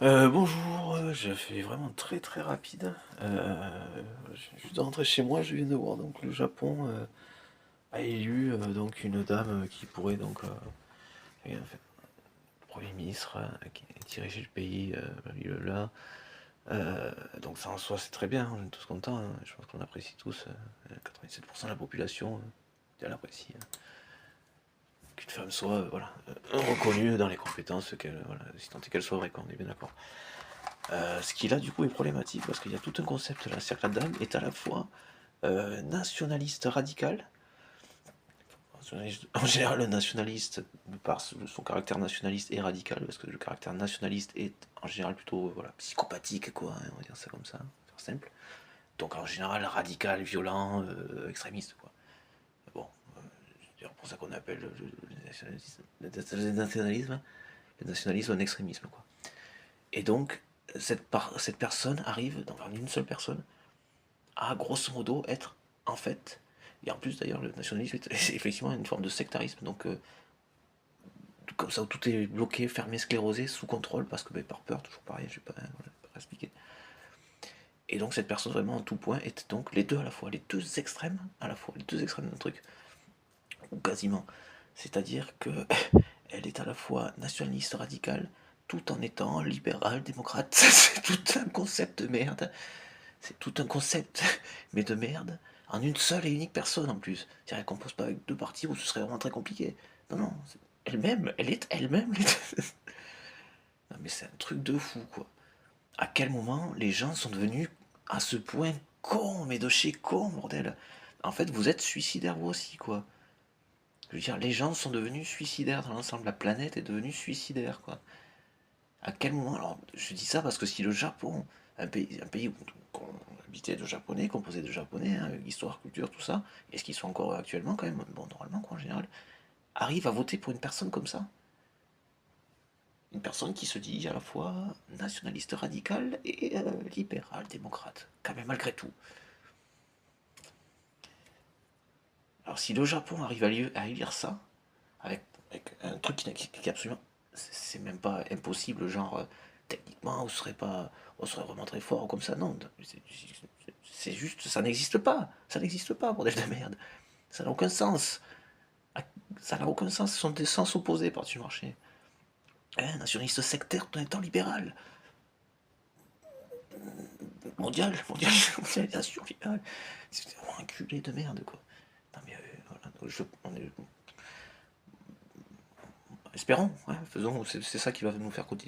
Bonjour, je fais vraiment très très rapide. Je dois rentrer chez moi, je viens de voir donc le Japon a élu donc une dame qui pourrait donc en fait, Premier ministre qui diriger le pays, blablabla. Donc ça en soi c'est très bien, on est tous contents, hein. Je pense qu'on apprécie tous, 97% de la population elle apprécie qu'une femme soit voilà, reconnue dans les compétences qu'elle, voilà, si tant est qu'elle soit vraie, quoi, on est bien d'accord. Ce qui là du coup est problématique parce qu'il y a tout un concept là, c'est-à-dire que la dame est à la fois nationaliste radical. En général, le nationaliste, par son caractère nationaliste et radical, parce que le caractère nationaliste est en général plutôt voilà, psychopathique, quoi, hein, on va dire ça comme ça, c'est simple. Donc en général, radical, violent, extrémiste, quoi. Bon, c'est pour ça qu'on appelle le nationalisme un extrémisme, quoi. Et donc, cette personne arrive, dans une seule personne, à grosso modo être en fait, et en plus d'ailleurs le nationalisme est effectivement une forme de sectarisme, donc comme ça où tout est bloqué, fermé, sclérosé, sous contrôle, parce que par peur, toujours pareil, je vais pas, voilà, pas expliquer. Et donc cette personne vraiment en tout point est donc les deux à la fois, les deux extrêmes à la fois, les deux extrêmes d'un truc, ou quasiment. C'est-à-dire que elle est à la fois nationaliste radicale, tout en étant libérale, démocrate. C'est tout un concept de merde. C'est tout un concept, mais de merde, en une seule et unique personne en plus. C'est-à-dire qu'elle compose pas avec deux parties où ce serait vraiment très compliqué. Non, non, elle-même, elle est elle-même. Non, mais c'est un truc de fou, quoi. À quel moment les gens sont devenus à ce point cons, mais de chez cons, bordel. En fait, vous êtes suicidaires vous aussi, quoi. Je veux dire, les gens sont devenus suicidaires dans l'ensemble. La planète est devenue suicidaire, quoi. À quel moment? Alors, je dis ça parce que si le Japon, un pays où on habitait de japonais, composé de japonais, hein, histoire, culture, tout ça, et ce qu'ils sont encore actuellement quand même, bon, normalement, quoi, en général, arrive à voter pour une personne comme ça. Une personne qui se dit à la fois nationaliste radical et libéral, démocrate, quand même, malgré tout. Alors, si le Japon arrive à élire ça, avec un truc qui est absolument. C'est même pas impossible, genre, techniquement, on serait vraiment très fort comme ça, non. C'est juste, ça n'existe pas. Ça n'existe pas, bordel de merde. Ça n'a aucun sens. Ça n'a aucun sens, ce sont des sens opposés par-dessus le marché. Nationaliste sectaire tout en étant libéral. Mondialisation finale. C'est vraiment un culé de merde, quoi. Non, mais voilà, espérons, ouais, faisons, c'est ça qui va nous faire continuer.